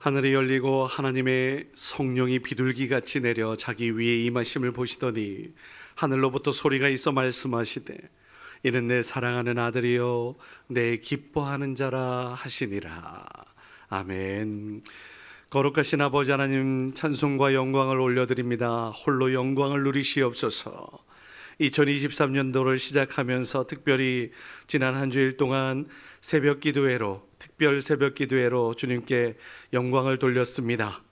하늘이 열리고 하나님의 성령이 비둘기같이 내려 자기 위에 임하심을 보시더니 하늘로부터 소리가 있어 말씀하시되 이는 내 사랑하는 아들이요 내 기뻐하는 자라 하시니라. 아멘. 거룩하신 아버지 하나님, 찬송과 영광을 올려드립니다. 홀로 영광을 누리시옵소서. 2023년도를 시작하면서 특별히 지난 한 주일 동안 새벽 기도회로, 특별 새벽 기도회로 주님께 영광을 돌렸습니다.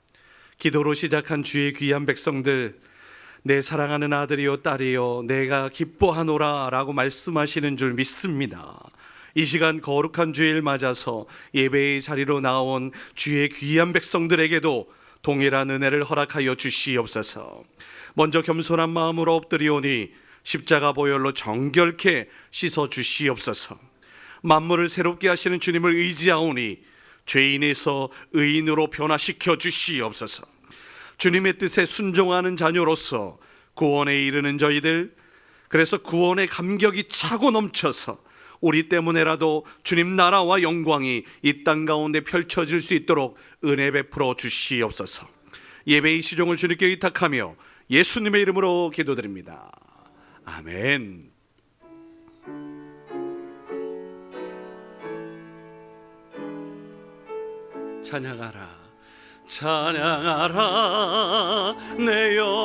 기도로 시작한 주의 귀한 백성들, 내 사랑하는 아들이요 딸이요 내가 기뻐하노라 라고 말씀하시는 줄 믿습니다. 이 시간 거룩한 주일 맞아서 예배의 자리로 나온 주의 귀한 백성들에게도 동일한 은혜를 허락하여 주시옵소서. 먼저 겸손한 마음으로 엎드리오니 십자가 보혈로 정결케 씻어 주시옵소서. 만물을 새롭게 하시는 주님을 의지하오니 죄인에서 의인으로 변화시켜 주시옵소서. 주님의 뜻에 순종하는 자녀로서 구원에 이르는 저희들, 그래서 구원의 감격이 차고 넘쳐서 우리 때문에라도 주님 나라와 영광이 이 땅 가운데 펼쳐질 수 있도록 은혜 베풀어 주시옵소서. 예배의 시종을 주님께 의탁하며 예수님의 이름으로 기도드립니다. 아멘. 찬양하라, 찬양하라 내 영혼아,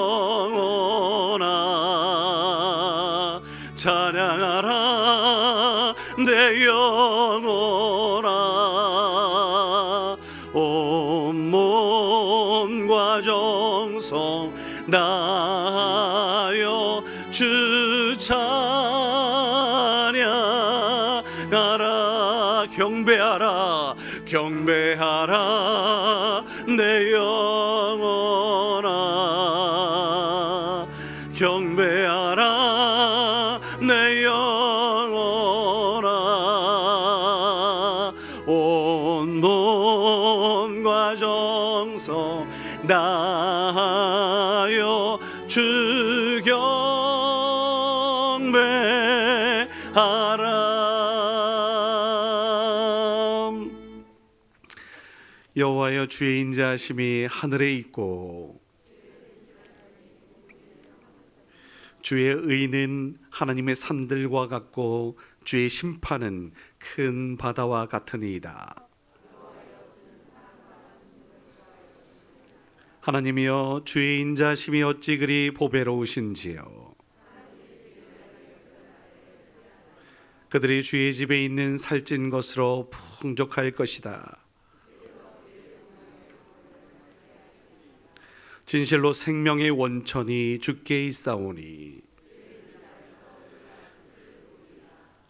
찬양하라 내 영혼아. 온 몸과 정성 다하여 주 찬양하라. 경배하라, 경배하라 내 영혼아, 경배하라 내 영혼아. 온 몸과 정성 다하여 주 경배하라. 여호와여, 주의 인자하심이 하늘에 있고 주의 의는 하나님의 산들과 같고 주의 심판은 큰 바다와 같으니이다. 하나님이여, 주의 인자하심이 어찌 그리 보배로우신지요. 그들이 주의 집에 있는 살찐 것으로 풍족할 것이다. 진실로 생명의 원천이 주께 있사오니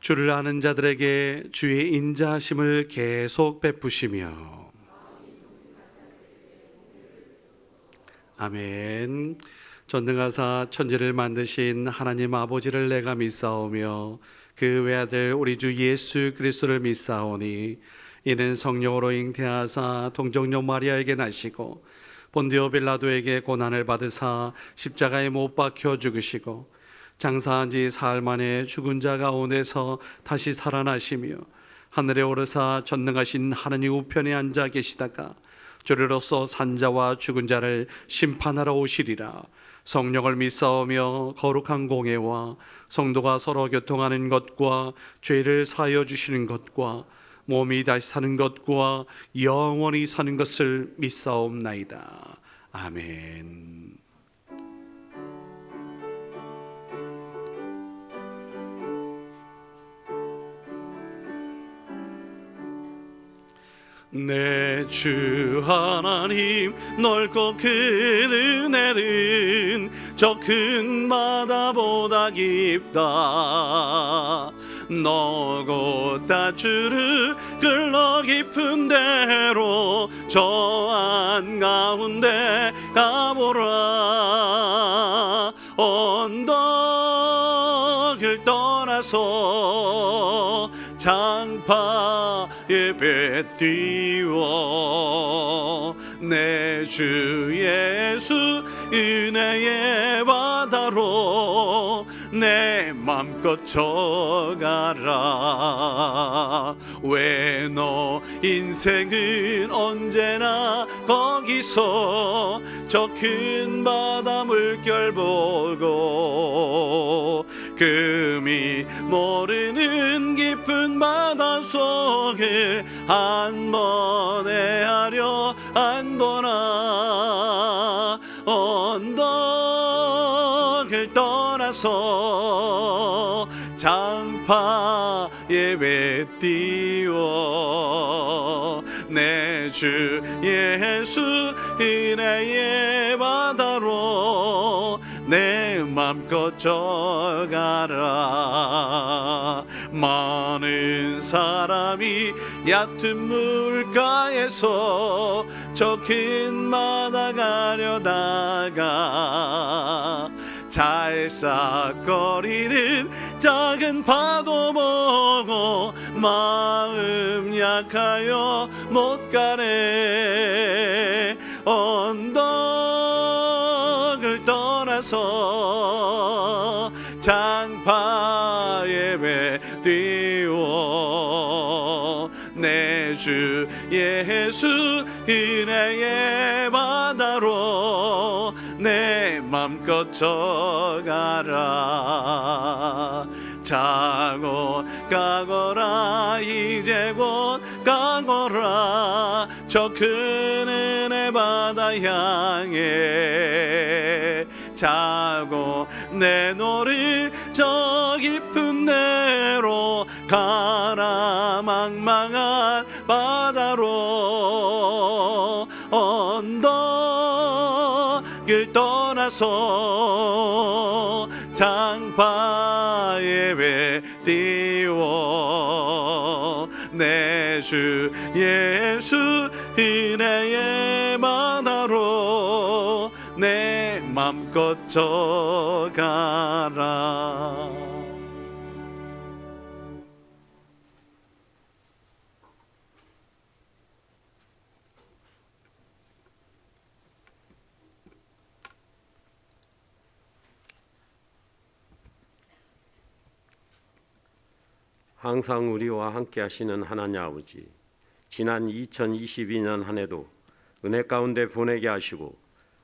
주를 아는 자들에게 주의 인자하심을 계속 베푸시며. 아멘. 전능하사 천지를 만드신 하나님 아버지를 내가 믿사오며 그 외아들 우리 주 예수 그리스도를 믿사오니 이는 성령으로 잉태하사 동정녀 마리아에게 나시고 본디오 빌라도에게 고난을 받으사 십자가에 못 박혀 죽으시고 장사한 지 사흘 만에 죽은 자 가운데서 다시 살아나시며 하늘에 오르사 전능하신 하느님 우편에 앉아 계시다가 주리로서 산자와 죽은 자를 심판하러 오시리라. 성령을 믿사오며 거룩한 공예와 성도가 서로 교통하는 것과 죄를 사하여 주시는 것과 몸이 다시 사는 것과 영원히 사는 것을 믿사옵나이다. 아멘. 내 주 하나님 넓고 큰 은혜는 저 큰 바다보다 깊다. 너고 다주를 흘러 깊은 대로 저 한가운데 가보라. 언덕을 떠나서 장파에 배 띄워 내 주 예수 은혜의 바다로 내 맘껏 져가라. 왜 너 인생은 언제나 거기서 저 큰 바다 물결 보고 금이 모르는 깊은 바다 속을 한 번에 하려 한 번아 언덕을 떠나서 장파 예배 띄워 내 주 예수 은혜의 바다로 내 맘껏 져가라. 많은 사람이 얕은 물가에서 저 큰 바다 가려다가 잘싹거리는 작은 파도 보고 마음 약하여 못 가네. 언덕을 떠나서 장파 예배 띄워 내 주 예수 은혜의 바다로 내 맘껏 져가라. 자고 가거라 이제 곧 가거라 저 큰 은혜 바다 향해 자고 내노를 저 깊은 데로 가라. 망망한 바다로 언덕을 떠나서 장파 예배 띄워 내 주 예수 은혜의 바다로 내 맘껏 져가라. 항상 우리와 함께 하시는 하나님 아버지, 지난 2022년 한 해도 은혜 가운데 보내게 하시고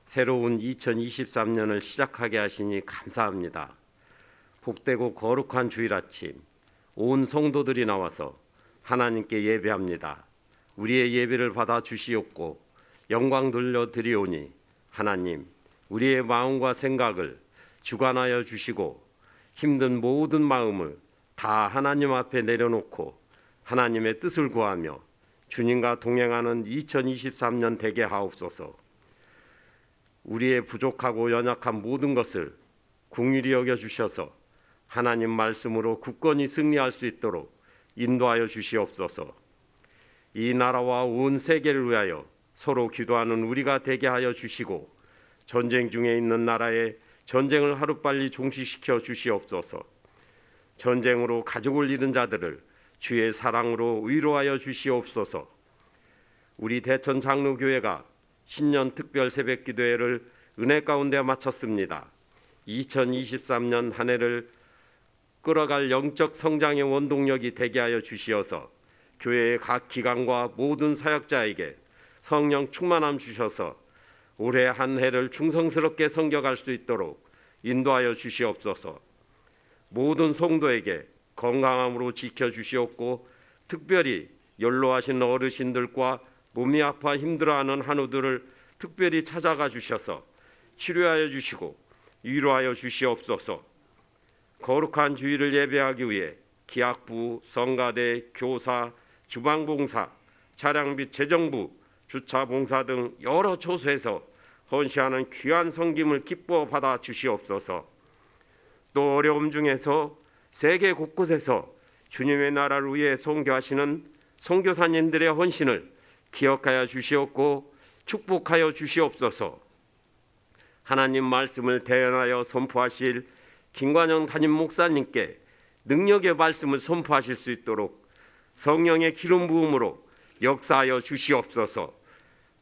새로운 2023년을 시작하게 하시니 감사합니다. 복되고 거룩한 주일 아침 온 성도들이 나와서 하나님께 예배합니다. 우리의 예배를 받아 주시옵고 영광 돌려 드리오니 하나님 우리의 마음과 생각을 주관하여 주시고 힘든 모든 마음을 다 하나님 앞에 내려놓고 하나님의 뜻을 구하며 주님과 동행하는 2023년 되게 하옵소서. 우리의 부족하고 연약한 모든 것을 긍휼히 여겨 주셔서 하나님 말씀으로 굳건히 승리할 수 있도록 인도하여 주시옵소서. 이 나라와 온 세계를 위하여 서로 기도하는 우리가 되게 하여 주시고 전쟁 중에 있는 나라에 전쟁을 하루빨리 종식시켜 주시옵소서. 전쟁으로 가족을 잃은 자들을 주의 사랑으로 위로하여 주시옵소서. 우리 대천 장로교회가 신년 특별 새벽 기도회를 은혜 가운데 마쳤습니다. 2023년 한 해를 끌어갈 영적 성장의 원동력이 되게 하여 주시어서 교회의 각 기관과 모든 사역자에게 성령 충만함 주셔서 올해 한 해를 충성스럽게 섬겨갈 수 있도록 인도하여 주시옵소서. 모든 성도에게 건강함으로 지켜주시옵고 특별히 연로하신 어르신들과 몸이 아파 힘들어하는 한우들을 특별히 찾아가 주셔서 치료하여 주시고 위로하여 주시옵소서. 거룩한 주일을 예배하기 위해 기악부, 성가대, 교사, 주방봉사, 차량 및 재정부, 주차봉사 등 여러 초소에서 헌신하는 귀한 섬김을 기뻐 받아 주시옵소서. 또 어려움 중에서 세계 곳곳에서 주님의 나라를 위해 선교하시는 선교사님들의 헌신을 기억하여 주시옵고 축복하여 주시옵소서. 하나님 말씀을 대언하여 선포하실 김관영 담임 목사님께 능력의 말씀을 선포하실 수 있도록 성령의 기름 부음으로 역사하여 주시옵소서.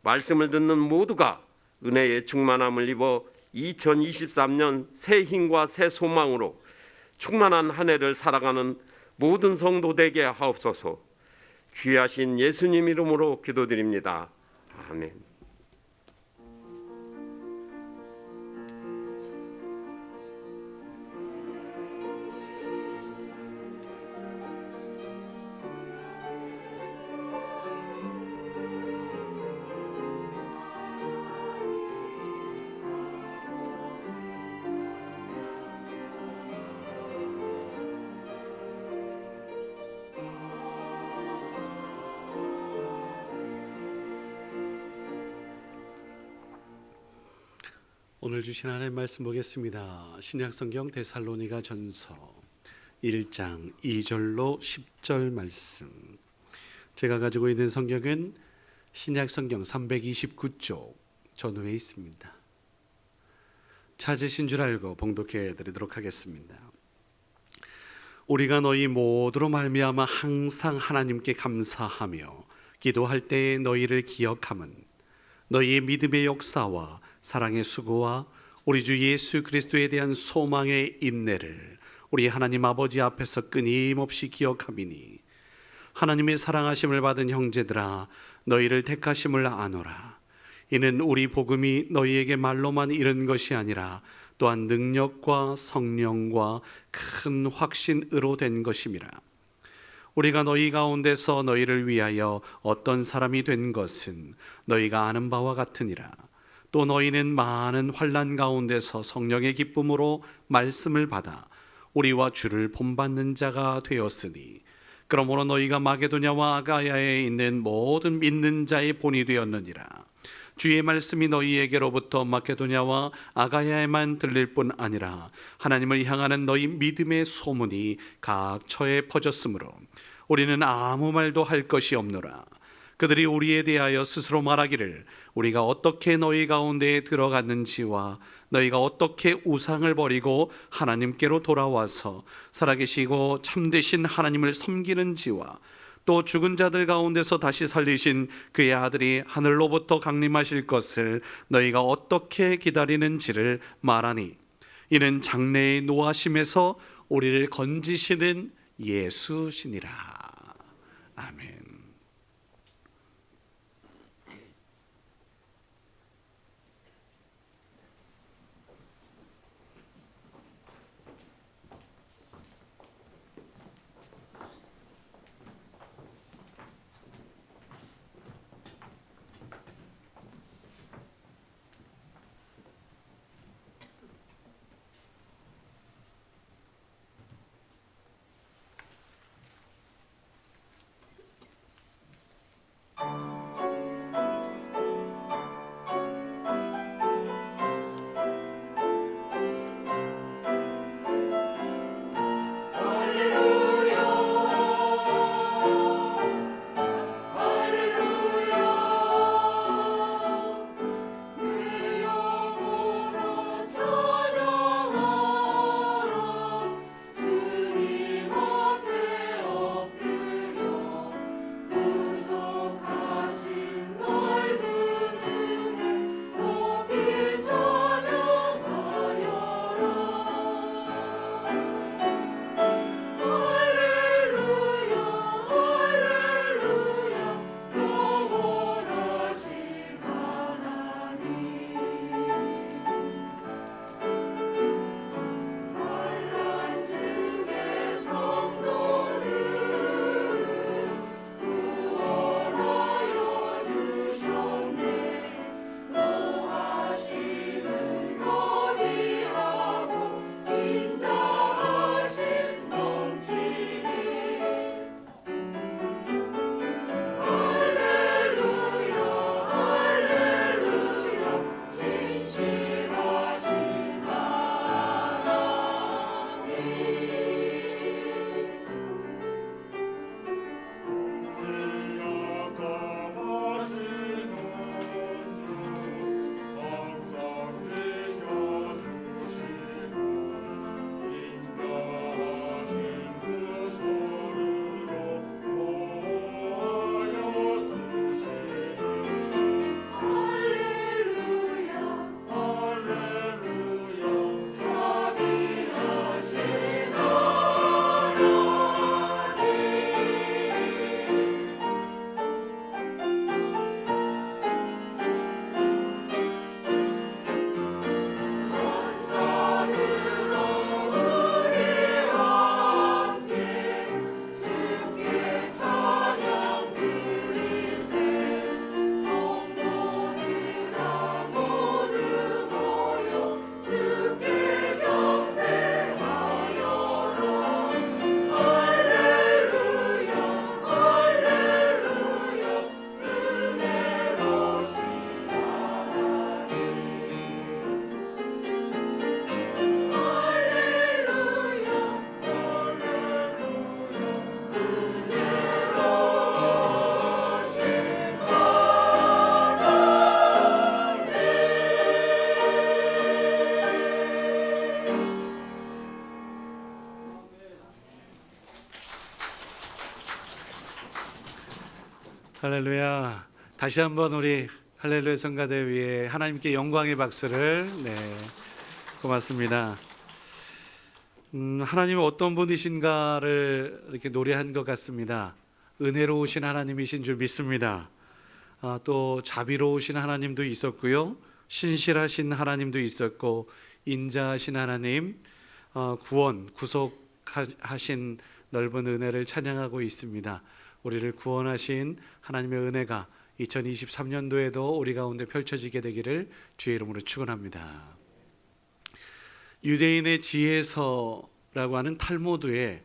말씀을 듣는 모두가 은혜의 충만함을 입어 2023년 새 힘과 새 소망으로 충만한 한 해를 살아가는 모든 성도 되게 하옵소서. 귀하신 예수님 이름으로 기도드립니다. 아멘. 오늘 주신 하나님 말씀 보겠습니다. 신약성경 데살로니가 전서 1장 2절로 10절 말씀. 제가 가지고 있는 성경은 신약성경 329쪽 전후에 있습니다. 찾으신 줄 알고 봉독해 드리도록 하겠습니다. 우리가 너희 모두로 말미암아 항상 하나님께 감사하며 기도할 때에 너희를 기억함은 너희의 믿음의 역사와 사랑의 수고와 우리 주 예수 그리스도에 대한 소망의 인내를 우리 하나님 아버지 앞에서 끊임없이 기억함이니 하나님의 사랑하심을 받은 형제들아 너희를 택하심을 아노라. 이는 우리 복음이 너희에게 말로만 이른 것이 아니라 또한 능력과 성령과 큰 확신으로 된 것임이라. 우리가 너희 가운데서 너희를 위하여 어떤 사람이 된 것은 너희가 아는 바와 같으니라. 또 너희는 많은 환난 가운데서 성령의 기쁨으로 말씀을 받아 우리와 주를 본받는 자가 되었으니 그러므로 너희가 마게도냐와 아가야에 있는 모든 믿는 자의 본이 되었느니라. 주의 말씀이 너희에게로부터 마게도냐와 아가야에만 들릴 뿐 아니라 하나님을 향하는 너희 믿음의 소문이 각 처에 퍼졌으므로 우리는 아무 말도 할 것이 없노라. 그들이 우리에 대하여 스스로 말하기를 우리가 어떻게 너희 가운데에 들어갔는지와 너희가 어떻게 우상을 버리고 하나님께로 돌아와서 살아계시고 참되신 하나님을 섬기는지와 또 죽은 자들 가운데서 다시 살리신 그의 아들이 하늘로부터 강림하실 것을 너희가 어떻게 기다리는지를 말하니 이는 장래의 노하심에서 우리를 건지시는 예수시니라. 아멘. 할렐루야. 다시 한번 우리 할렐루야 성가대 위에 하나님께 영광의 박수를. 고맙습니다. 하나님은 어떤 분이신가를 이렇게 노래한 것 같습니다. 은혜로우신 하나님이신 줄 믿습니다. 또 자비로우신 하나님도 있었고요, 신실하신 하나님도 있었고, 인자하신 하나님, 구원, 구속하신 넓은 은혜를 찬양하고 있습니다. 우리를 구원하신 하나님의 은혜가 2023년도에도 우리 가운데 펼쳐지게 되기를 주의 이름으로 축원합니다. 유대인의 지혜서라고 하는 탈무드에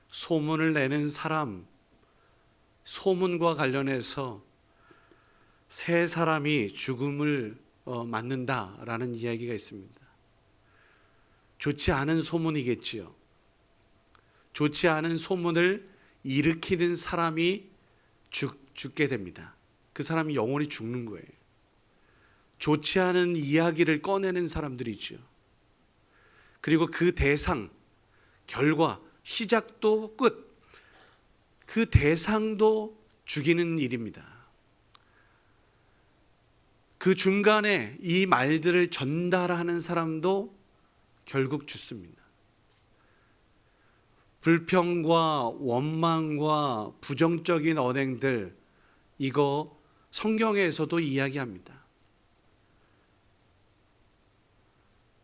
소문을 내는 사람, 소문과 관련해서 세 사람이 죽음을 맞는다라는 이야기가 있습니다. 좋지 않은 소문이겠지요. 좋지 않은 소문을 일으키는 사람이 죽게 됩니다. 그 사람이 영원히 죽는 거예요. 좋지 않은 이야기를 꺼내는 사람들이죠. 그리고 그 대상, 결과, 시작도 끝, 그 대상도 죽이는 일입니다. 그 중간에 이 말들을 전달하는 사람도 결국 죽습니다. 불평과 원망과 부정적인 언행들, 이거 성경에서도 이야기합니다.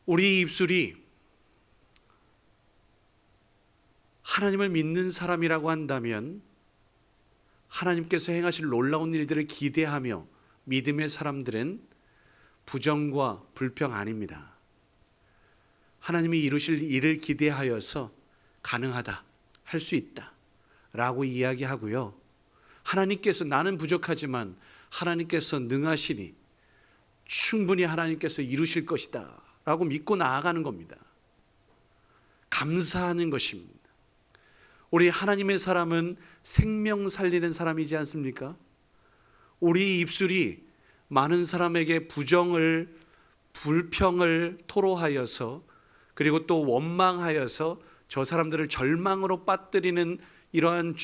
우리 입술이 하나님을 믿는 사람이라고 한다면 하나님께서 행하실 놀라운 일들을 기대하며 믿음의 사람들은 부정과 불평 아닙니다. 하나님이 이루실 일을 기대하여서 가능하다, 할 수 있다 라고 이야기하고요, 하나님께서 나는 부족하지만 하나님께서 능하시니 충분히 하나님께서 이루실 것이다 라고 믿고 나아가는 겁니다. 감사하는 것입니다. 우리 하나님의 사람은 생명 살리는 사람이지 않습니까? 우리 입술이 많은 사람에게 부정을, 불평을 토로하여서, 그리고 또 원망하여서 저 사람들을 절망으로 빠뜨리는 이러한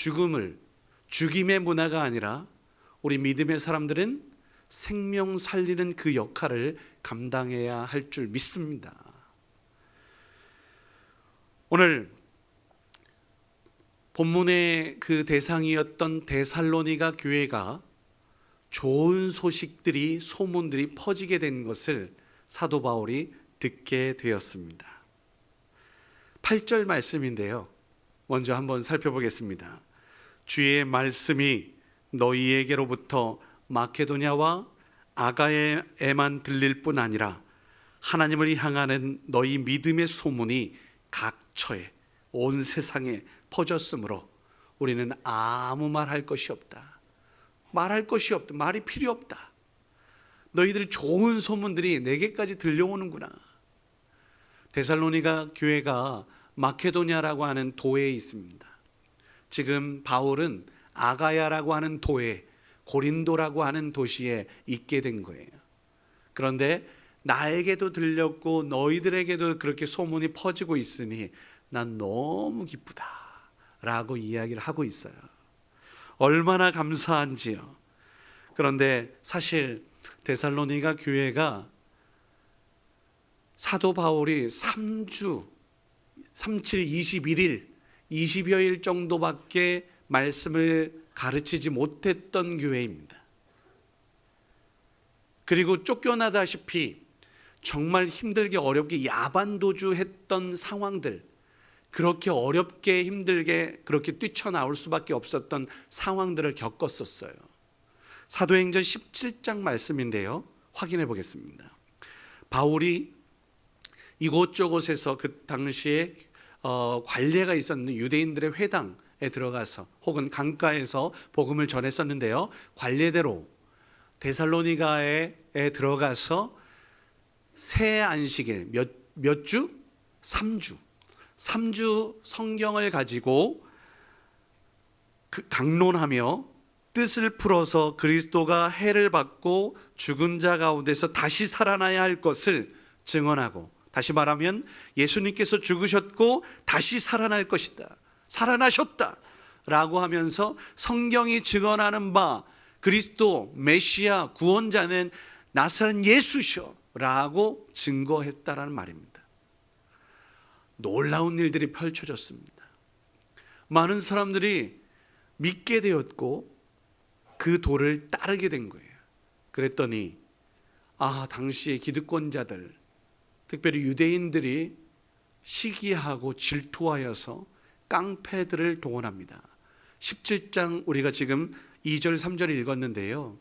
죽임의 문화가 아니라 우리 믿음의 사람들은 생명 살리는 그 역할을 감당해야 할 줄 믿습니다. 오늘 본문의 그 대상이었던 데살로니가 교회가 좋은 소식들이, 소문들이 퍼지게 된 것을 사도 바울이 듣게 되었습니다. 8절 말씀인데요, 먼저 한번 살펴보겠습니다. 주의 말씀이 너희에게로부터 마케도냐와 아가야에만 들릴 뿐 아니라 하나님을 향하는 너희 믿음의 소문이 각처에, 온 세상에 퍼졌으므로 우리는 아무 말할 것이 없다. 말할 것이 없다. 말이 필요 없다. 너희들 좋은 소문들이 내게까지 들려오는구나. 데살로니가 교회가 마케도냐라고 하는 도에 있습니다. 지금 바울은 아가야라고 하는 도에, 고린도라고 하는 도시에 있게 된 거예요. 그런데 나에게도 들렸고 너희들에게도 그렇게 소문이 퍼지고 있으니 난 너무 기쁘다 라고 이야기를 하고 있어요. 얼마나 감사한지요. 그런데 사실 데살로니가 교회가 사도 바울이 3주, 37, 21일, 20여일 정도밖에 말씀을 가르치지 못했던 교회입니다. 그리고 쫓겨나다시피 정말 힘들게 어렵게 야반도주했던 상황들, 그렇게 어렵게 힘들게 그렇게 뛰쳐나올 수밖에 없었던 상황들을 겪었었어요. 사도행전 17장 말씀인데요, 확인해 보겠습니다. 바울이 이곳저곳에서 그 당시에 관례가 있었는 유대인들의 회당에 들어가서 혹은 강가에서 복음을 전했었는데요, 관례대로 데살로니가에 들어가서 새 안식일 몇 주? 3주 성경을 가지고 강론하며 뜻을 풀어서 그리스도가 해를 받고 죽은 자 가운데서 다시 살아나야 할 것을 증언하고, 다시 말하면 예수님께서 죽으셨고 다시 살아날 것이다, 살아나셨다 라고 하면서 성경이 증언하는 바 그리스도 메시아 구원자는 나사렛 예수셔 라고 증거했다라는 말입니다. 놀라운 일들이 펼쳐졌습니다. 많은 사람들이 믿게 되었고 그 도를 따르게 된 거예요. 그랬더니 당시의 기득권자들, 특별히 유대인들이 시기하고 질투하여서 깡패들을 동원합니다. 17장 우리가 지금 2절 3절 읽었는데요,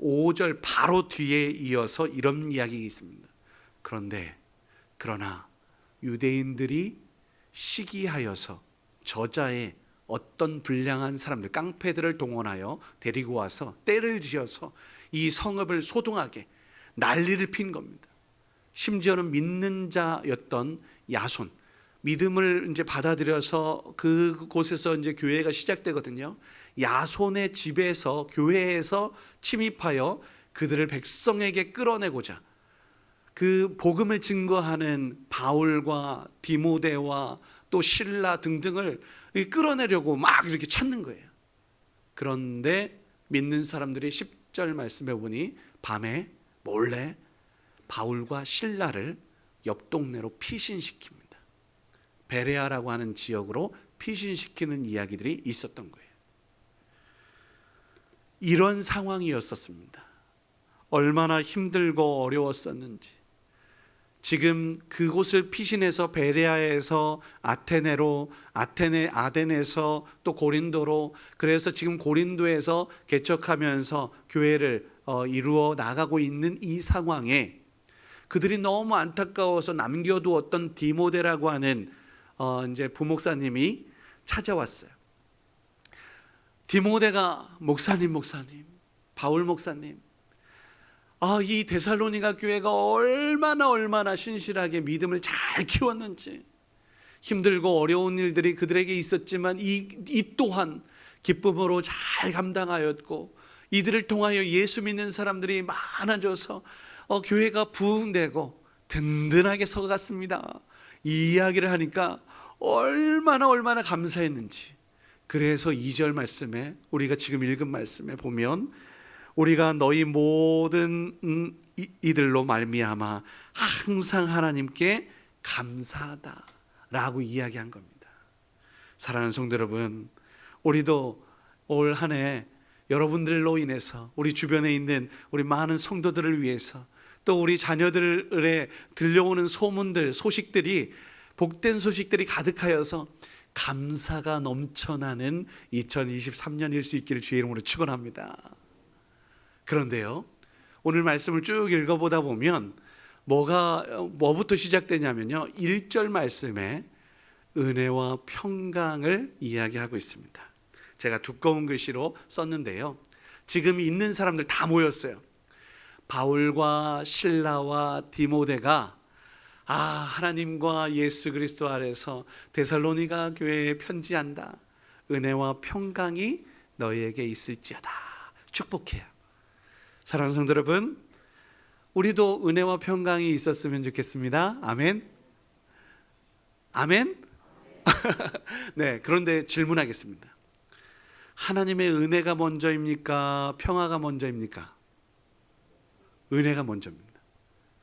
5절 바로 뒤에 이어서 이런 이야기가 있습니다. 그러나 유대인들이 시기하여서 저자의 어떤 불량한 사람들, 깡패들을 동원하여 데리고 와서 떼를 지어서 이 성읍을 소동하게 난리를 핀 겁니다. 심지어는 믿는 자였던 야손, 믿음을 이제 받아들여서 그곳에서 이제 교회가 시작되거든요. 야손의 집에서, 교회에서 침입하여 그들을 백성에게 끌어내고자 그 복음을 증거하는 바울과 디모데와 또 실라 등등을 끌어내려고 막 이렇게 찾는 거예요. 그런데 믿는 사람들이 10절 말씀에 보니 밤에 몰래 바울과 실라를 옆 동네로 피신시킵니다. 베레아라고 하는 지역으로 피신시키는 이야기들이 있었던 거예요. 이런 상황이었었습니다. 얼마나 힘들고 어려웠었는지. 지금 그곳을 피신해서 베레아에서 아테네로, 아덴에서 또 고린도로, 그래서 지금 고린도에서 개척하면서 교회를 이루어 나가고 있는 이 상황에 그들이 너무 안타까워서 남겨두었던 디모데라고 하는 이제 부목사님이 찾아왔어요. 디모데가 목사님, 바울 목사님, 이 데살로니가 교회가 얼마나 신실하게 믿음을 잘 키웠는지, 힘들고 어려운 일들이 그들에게 있었지만 이 또한 기쁨으로 잘 감당하였고, 이들을 통하여 예수 믿는 사람들이 많아져서 교회가 부흥되고 든든하게 서갔습니다. 이 이야기를 하니까 얼마나 감사했는지. 그래서 2절 말씀에, 우리가 지금 읽은 말씀에 보면, 우리가 너희 모든 이들로 말미암아 항상 하나님께 감사하다 라고 이야기한 겁니다. 사랑하는 성도 여러분, 우리도 올 한 해 여러분들로 인해서, 우리 주변에 있는 우리 많은 성도들을 위해서, 또 우리 자녀들에 들려오는 소문들, 소식들이, 복된 소식들이 가득하여서 감사가 넘쳐나는 2023년일 수 있기를 주의 이름으로 축원합니다. 그런데요, 오늘 말씀을 쭉 읽어보다 보면 뭐부터 시작되냐면요, 1절 말씀에 은혜와 평강을 이야기하고 있습니다. 제가 두꺼운 글씨로 썼는데요, 지금 있는 사람들 다 모였어요. 바울과 실라와 디모데가 하나님과 예수 그리스도 아래서 데살로니가 교회에 편지한다. 은혜와 평강이 너희에게 있을지어다. 축복해요. 사랑하는 성도 여러분, 우리도 은혜와 평강이 있었으면 좋겠습니다. 아멘. 아멘. 네, 그런데 질문하겠습니다. 하나님의 은혜가 먼저입니까? 평화가 먼저입니까? 은혜가 먼저입니다.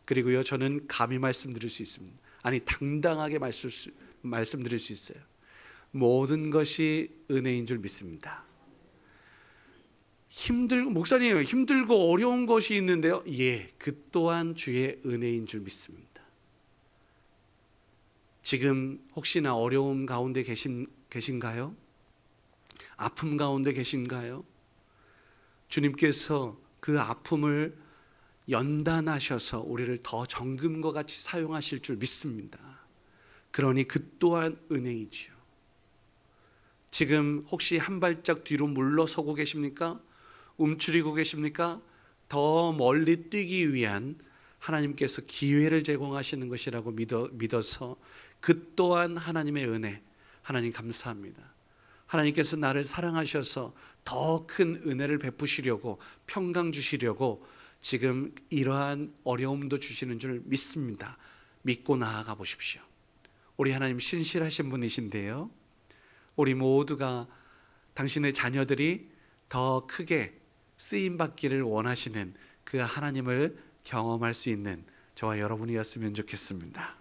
그리고요, 저는 감히 말씀드릴 수 있습니다. 당당하게 말씀드릴 수 있어요. 모든 것이 은혜인 줄 믿습니다. 목사님, 힘들고 어려운 것이 있는데요, 그 또한 주의 은혜인 줄 믿습니다. 지금 혹시나 어려움 가운데 계신가요? 아픔 가운데 계신가요? 주님께서 그 아픔을 연단하셔서 우리를 더 정금과 같이 사용하실 줄 믿습니다. 그러니 그 또한 은혜이지요. 지금 혹시 한 발짝 뒤로 물러서고 계십니까? 움츠리고 계십니까? 더 멀리 뛰기 위한 하나님께서 기회를 제공하시는 것이라고 믿어서 그 또한 하나님의 은혜, 하나님 감사합니다. 하나님께서 나를 사랑하셔서 더 큰 은혜를 베푸시려고, 평강 주시려고 지금 이러한 어려움도 주시는 줄 믿습니다. 믿고 나아가 보십시오. 우리 하나님 신실하신 분이신데요, 우리 모두가 당신의 자녀들이 더 크게 쓰임받기를 원하시는 그 하나님을 경험할 수 있는 저와 여러분이었으면 좋겠습니다.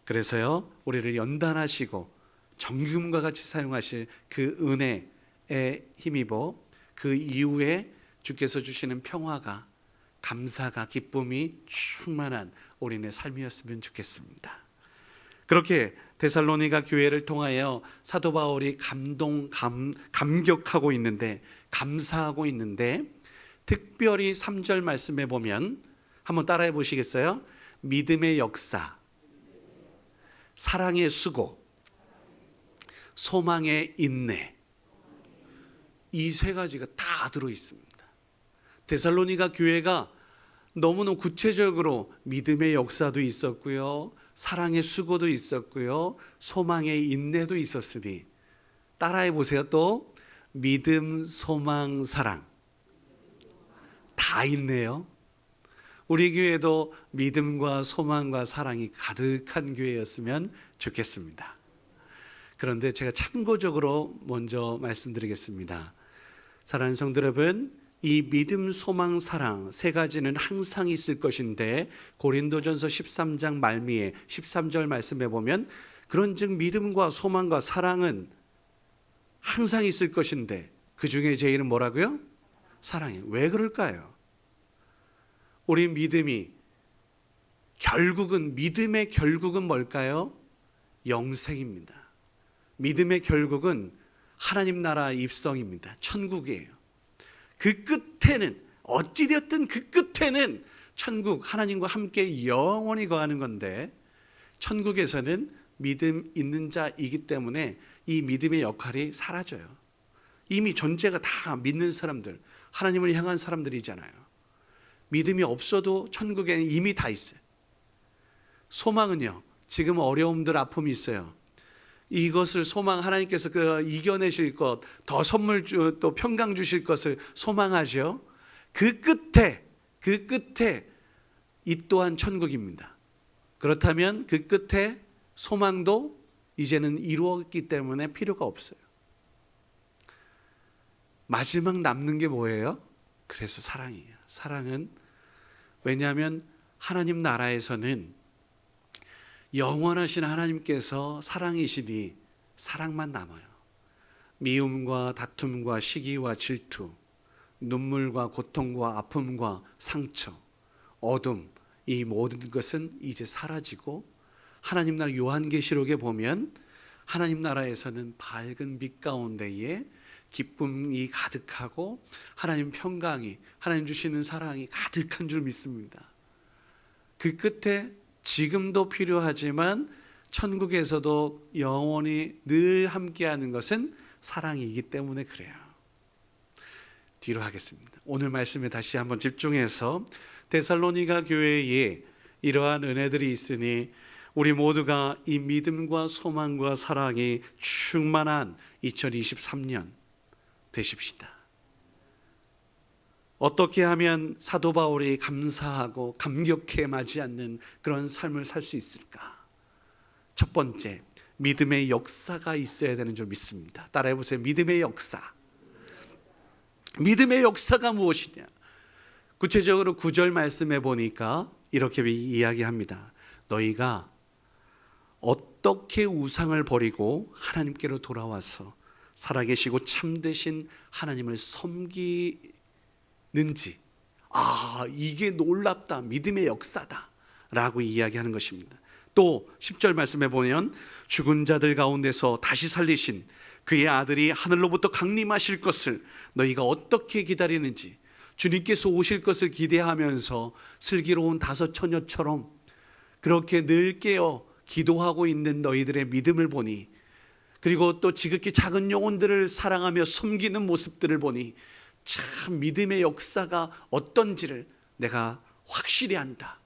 그래서요, 우리를 연단하시고 정금과 같이 사용하실 그 은혜에 힘입어 그 이후에 주께서 주시는 평화가, 감사가, 기쁨이 충만한 우리의 삶이었으면 좋겠습니다. 그렇게 데살로니가 교회를 통하여 사도 바울이 감격하고 있는데, 감사하고 있는데, 특별히 3절 말씀에 보면 한번 따라해 보시겠어요? 믿음의 역사, 사랑의 수고, 소망의 인내, 이 세 가지가 다 들어 있습니다. 데살로니가 교회가 너무너무 구체적으로 믿음의 역사도 있었고요, 사랑의 수고도 있었고요, 소망의 인내도 있었으니, 따라해 보세요. 또 믿음, 소망, 사랑 다 있네요. 우리 교회도 믿음과 소망과 사랑이 가득한 교회였으면 좋겠습니다. 그런데 제가 참고적으로 먼저 말씀드리겠습니다. 사랑하는 성도 여러분, 이 믿음, 소망, 사랑 세 가지는 항상 있을 것인데, 고린도전서 13장 말미에 13절 말씀에 보면 그런즉 믿음과 소망과 사랑은 항상 있을 것인데 그 중에 제일은 뭐라고요? 사랑이에요. 왜 그럴까요? 우리 믿음이 믿음의 결국은 뭘까요? 영생입니다. 믿음의 결국은 하나님 나라 입성입니다. 천국이에요. 그 끝에는, 어찌되었든 그 끝에는 천국, 하나님과 함께 영원히 거하는 건데, 천국에서는 믿음 있는 자이기 때문에 이 믿음의 역할이 사라져요. 이미 존재가 다 믿는 사람들, 하나님을 향한 사람들이잖아요. 믿음이 없어도 천국에는 이미 다 있어요. 소망은요, 지금 어려움들, 아픔이 있어요. 이것을 소망, 하나님께서 이겨내실 것, 더 선물 또 평강 주실 것을 소망하죠. 그 끝에 이 또한 천국입니다. 그렇다면 그 끝에 소망도 이제는 이루었기 때문에 필요가 없어요. 마지막 남는 게 뭐예요? 그래서 사랑이에요. 사랑은, 왜냐하면 하나님 나라에서는 영원하신 하나님께서 사랑이시니 사랑만 남아요. 미움과 다툼과 시기와 질투, 눈물과 고통과 아픔과 상처, 어둠, 이 모든 것은 이제 사라지고, 하나님 나라 요한계시록에 보면 하나님 나라에서는 밝은 빛 가운데에 기쁨이 가득하고 하나님 평강이, 하나님 주시는 사랑이 가득한 줄 믿습니다. 그 끝에 지금도 필요하지만 천국에서도 영원히 늘 함께하는 것은 사랑이기 때문에 그래요. 뒤로 하겠습니다. 오늘 말씀에 다시 한번 집중해서 데살로니가 교회에 이러한 은혜들이 있으니 우리 모두가 이 믿음과 소망과 사랑이 충만한 2023년 되십시다. 어떻게 하면 사도 바울이 감사하고 감격해 마지 않는 그런 삶을 살 수 있을까? 첫 번째, 믿음의 역사가 있어야 되는 줄 믿습니다. 따라해 보세요. 믿음의 역사. 믿음의 역사가 무엇이냐? 구체적으로 9절 말씀해 보니까 이렇게 이야기합니다. 너희가 어떻게 우상을 버리고 하나님께로 돌아와서 살아계시고 참되신 하나님을 섬기는지, 이게 놀랍다, 믿음의 역사다 라고 이야기하는 것입니다. 또 10절 말씀에 보면 죽은 자들 가운데서 다시 살리신 그의 아들이 하늘로부터 강림하실 것을 너희가 어떻게 기다리는지, 주님께서 오실 것을 기대하면서 슬기로운 다섯 처녀처럼 그렇게 늘 깨어 기도하고 있는 너희들의 믿음을 보니, 그리고 또 지극히 작은 영혼들을 사랑하며 섬기는 모습들을 보니 참 믿음의 역사가 어떤지를 내가 확실히 안다.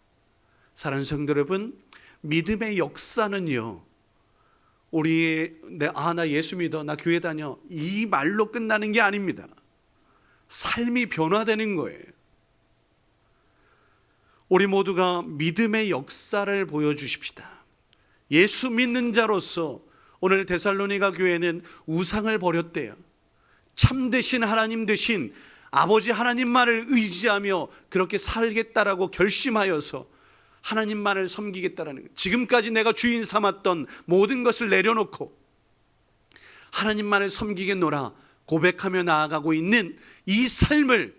사랑하는 성도 여러분, 믿음의 역사는요, 나 예수 믿어, 나 교회 다녀, 이 말로 끝나는 게 아닙니다. 삶이 변화되는 거예요. 우리 모두가 믿음의 역사를 보여주십시다. 예수 믿는 자로서 오늘 데살로니가 교회는 우상을 버렸대요. 참되신 하나님 되신 아버지 하나님만을 의지하며 그렇게 살겠다라고 결심하여서 하나님만을 섬기겠다라는 거예요. 지금까지 내가 주인 삼았던 모든 것을 내려놓고 하나님만을 섬기겠노라 고백하며 나아가고 있는 이 삶을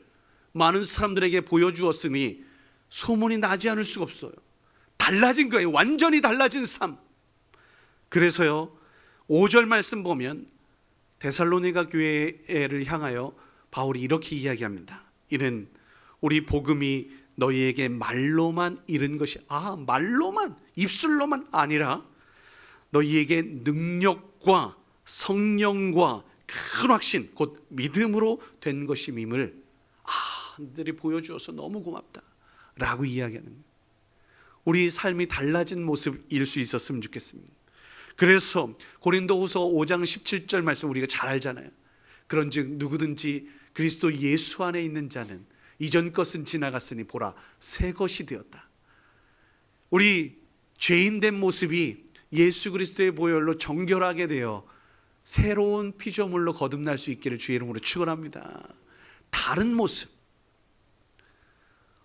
많은 사람들에게 보여주었으니 소문이 나지 않을 수가 없어요. 달라진 거예요. 완전히 달라진 삶. 그래서요 5절 말씀 보면 데살로니가 교회를 향하여 바울이 이렇게 이야기합니다. 이는 우리 복음이 너희에게 말로만 이른 것이 말로만 입술로만 아니라 너희에게 능력과 성령과 큰 확신 곧 믿음으로 된 것임임을 너희들이 보여주어서 너무 고맙다 라고 이야기하는 거예요. 우리 삶이 달라진 모습일 수 있었으면 좋겠습니다. 그래서 고린도후서 5장 17절 말씀 우리가 잘 알잖아요. 그런즉 누구든지 그리스도 예수 안에 있는 자는 이전 것은 지나갔으니 보라 새 것이 되었다. 우리 죄인된 모습이 예수 그리스도의 보혈로 정결하게 되어 새로운 피조물로 거듭날 수 있기를 주의 이름으로 축원합니다. 다른 모습,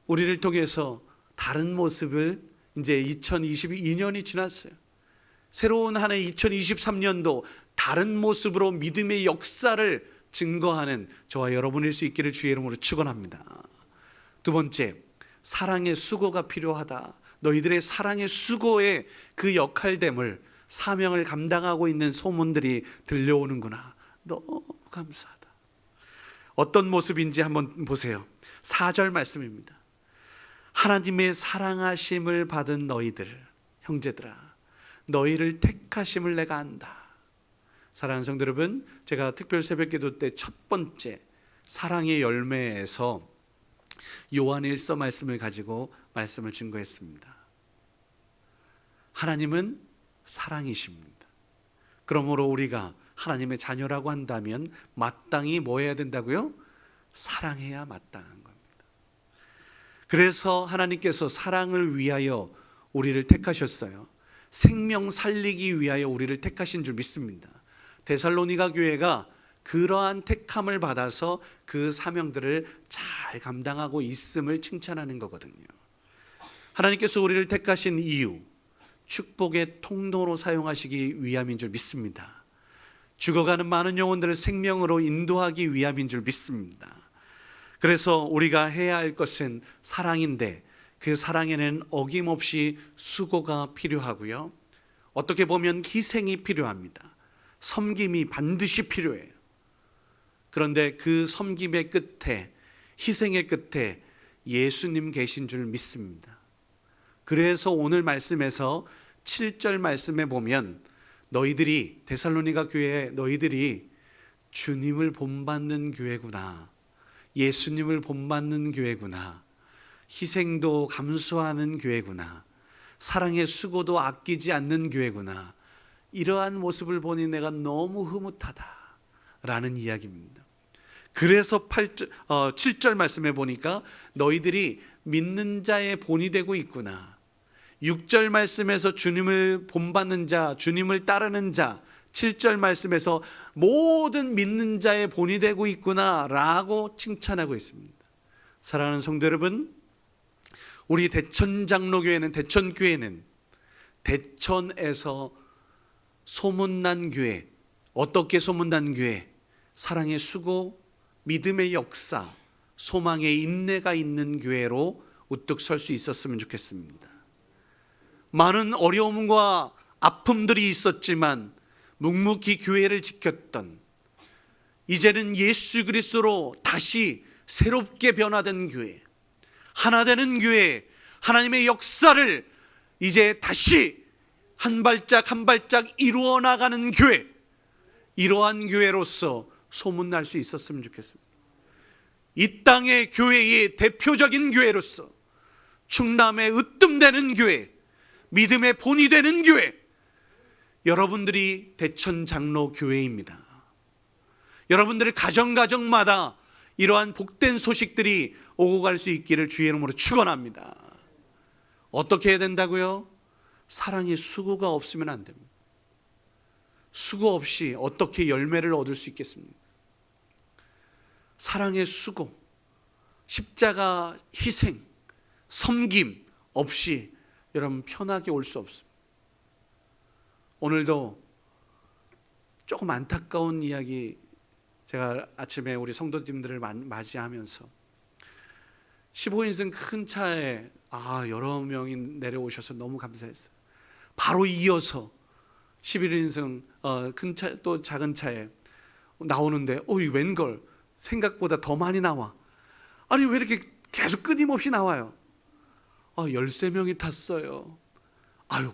우리를 통해서 다른 모습을 이제 2022년이 지났어요. 새로운 한 해 2023년도 다른 모습으로 믿음의 역사를 증거하는 저와 여러분일 수 있기를 주의 이름으로 축원합니다. 두 번째, 사랑의 수고가 필요하다. 너희들의 사랑의 수고의 그 역할됨을 사명을 감당하고 있는 소문들이 들려오는구나. 너무 감사하다. 어떤 모습인지 한번 보세요. 4절 말씀입니다. 하나님의 사랑하심을 받은 너희들 형제들아 너희를 택하심을 내가 안다. 사랑하는 성도 여러분, 제가 특별 새벽기도 때 첫 번째 사랑의 열매에서 요한일서 말씀을 가지고 말씀을 증거했습니다. 하나님은 사랑이십니다. 그러므로 우리가 하나님의 자녀라고 한다면 마땅히 뭐 해야 된다고요? 사랑해야 마땅한 겁니다. 그래서 하나님께서 사랑을 위하여 우리를 택하셨어요. 생명 살리기 위하여 우리를 택하신 줄 믿습니다. 데살로니가 교회가 그러한 택함을 받아서 그 사명들을 잘 감당하고 있음을 칭찬하는 거거든요. 하나님께서 우리를 택하신 이유, 축복의 통로로 사용하시기 위함인 줄 믿습니다. 죽어가는 많은 영혼들을 생명으로 인도하기 위함인 줄 믿습니다. 그래서 우리가 해야 할 것은 사랑인데 그 사랑에는 어김없이 수고가 필요하고요. 어떻게 보면 희생이 필요합니다. 섬김이 반드시 필요해요. 그런데 그 섬김의 끝에, 희생의 끝에 예수님 계신 줄 믿습니다. 그래서 오늘 말씀에서 7절 말씀에 보면 너희들이 데살로니가 교회 너희들이 주님을 본받는 교회구나, 예수님을 본받는 교회구나, 희생도 감수하는 교회구나, 사랑의 수고도 아끼지 않는 교회구나, 이러한 모습을 보니 내가 너무 흐뭇하다라는 이야기입니다. 그래서 7절 말씀에 보니까 너희들이 믿는 자의 본이 되고 있구나, 6절 말씀에서 주님을 본받는 자, 주님을 따르는 자, 7절 말씀에서 모든 믿는 자의 본이 되고 있구나 라고 칭찬하고 있습니다. 사랑하는 성도 여러분, 우리 대천장로교회는, 대천교회는 대천에서 소문난 교회. 어떻게 소문난 교회? 사랑의 수고, 믿음의 역사, 소망의 인내가 있는 교회로 우뚝 설 수 있었으면 좋겠습니다. 많은 어려움과 아픔들이 있었지만 묵묵히 교회를 지켰던, 이제는 예수 그리스도로 다시 새롭게 변화된 교회, 하나 되는 교회, 하나님의 역사를 이제 다시 한 발짝 한 발짝 이루어 나가는 교회, 이러한 교회로서 소문날 수 있었으면 좋겠습니다. 이 땅의 교회의 대표적인 교회로서, 충남의 으뜸되는 교회, 믿음의 본이 되는 교회, 여러분들이 대천장로교회입니다. 여러분들의 가정마다 이러한 복된 소식들이 오고 갈 수 있기를 주의 이름으로 축원합니다. 어떻게 해야 된다고요? 사랑의 수고가 없으면 안 됩니다. 수고 없이 어떻게 열매를 얻을 수 있겠습니까? 사랑의 수고, 십자가 희생, 섬김 없이 여러분 편하게 올 수 없습니다. 오늘도 조금 안타까운 이야기, 제가 아침에 우리 성도님들을 맞이하면서 15인승 큰 차에 여러 명이 내려오셔서 너무 감사했어요. 바로 이어서 11인승 큰 차, 또 작은 차에 나오는데 이 웬걸 생각보다 더 많이 나와. 아니 왜 이렇게 계속 끊임없이 나와요? 13명이 탔어요.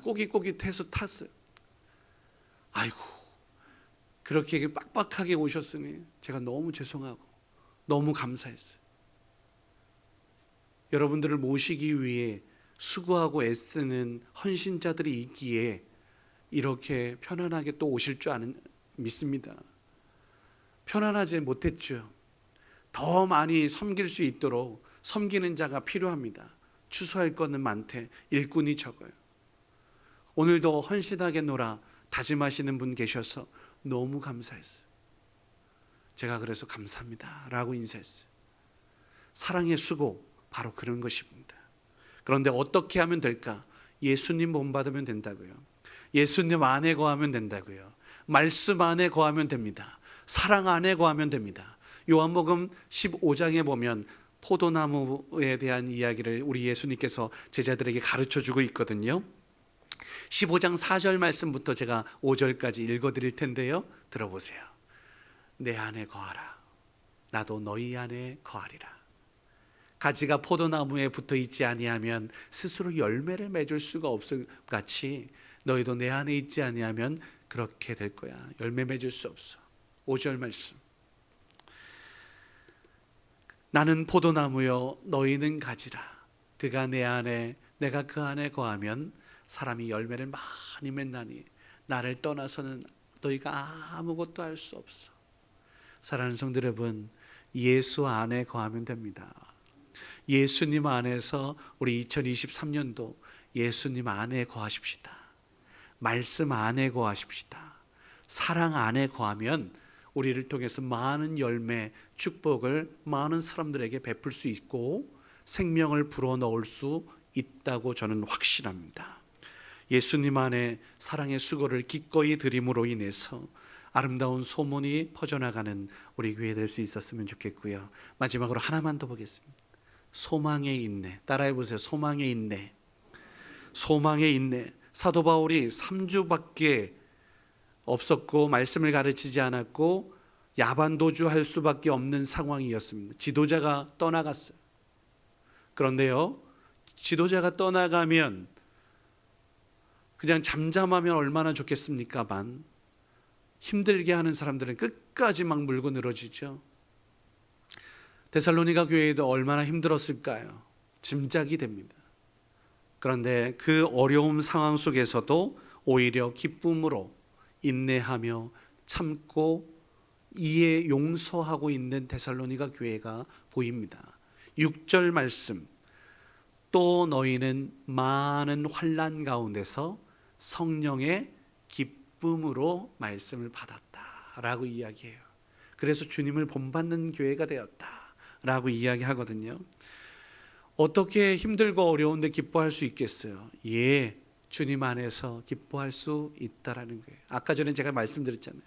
꼬깃꼬깃해서 탔어요. 아이고, 그렇게 빡빡하게 오셨으니 제가 너무 죄송하고 너무 감사했어요. 여러분들을 모시기 위해 수고하고 애쓰는 헌신자들이 있기에 이렇게 편안하게 또 오실 줄 믿습니다. 편안하지 못했죠. 더 많이 섬길 수 있도록 섬기는 자가 필요합니다. 추수할 것은 많되 일꾼이 적어요. 오늘도 헌신하게 놀아 다짐하시는 분 계셔서 너무 감사했어요. 제가 그래서 감사합니다 라고 인사했어요. 사랑의 수고, 바로 그런 것입니다. 그런데 어떻게 하면 될까? 예수님 본받으면 된다고요. 예수님 안에 거하면 된다고요. 말씀 안에 거하면 됩니다. 사랑 안에 거하면 됩니다. 요한복음 15장에 보면 포도나무에 대한 이야기를 우리 예수님께서 제자들에게 가르쳐주고 있거든요. 15장 4절 말씀부터 제가 5절까지 읽어드릴 텐데요, 들어보세요. 내 안에 거하라. 나도 너희 안에 거하리라. 가지가 포도나무에 붙어 있지 아니하면 스스로 열매를 맺을 수가 없을 같이 너희도 내 안에 있지 아니하면 그렇게 될 거야. 열매 맺을 수 없어. 5절 말씀. 나는 포도나무요 너희는 가지라. 그가 내 안에 내가 그 안에 거하면 사람이 열매를 많이 맺나니 나를 떠나서는 너희가 아무것도 할 수 없어. 사랑하는 성도 여러분, 예수 안에 거하면 됩니다. 예수님 안에서 우리 2023년도 예수님 안에 거하십시다. 말씀 안에 거하십시다. 사랑 안에 거하면 우리를 통해서 많은 열매, 축복을 많은 사람들에게 베풀 수 있고 생명을 불어넣을 수 있다고 저는 확신합니다. 예수님 안에 사랑의 수고를 기꺼이 드림으로 인해서 아름다운 소문이 퍼져나가는 우리 교회 될 수 있었으면 좋겠고요. 마지막으로 하나만 더 보겠습니다. 소망의 인내. 따라해 보세요. 소망의 인내. 소망의 인내. 사도 바울이 3주밖에 없었고 말씀을 가르치지 않았고 야반도주할 수밖에 없는 상황이었습니다. 지도자가 떠나갔어요. 그런데요, 지도자가 떠나가면 그냥 잠잠하면 얼마나 좋겠습니까만 힘들게 하는 사람들은 끝까지 막 물고 늘어지죠. 데살로니가 교회도 얼마나 힘들었을까요? 짐작이 됩니다. 그런데 그 어려움 상황 속에서도 오히려 기쁨으로 인내하며 참고 이에 용서하고 있는 데살로니가 교회가 보입니다. 6절 말씀. 또 너희는 많은 환난 가운데서 성령의 기쁨으로 말씀을 받았다라고 이야기해요. 그래서 주님을 본받는 교회가 되었다라고 이야기하거든요. 어떻게 힘들고 어려운데 기뻐할 수 있겠어요? 예, 주님 안에서 기뻐할 수 있다라는 거예요. 아까 전에 제가 말씀드렸잖아요.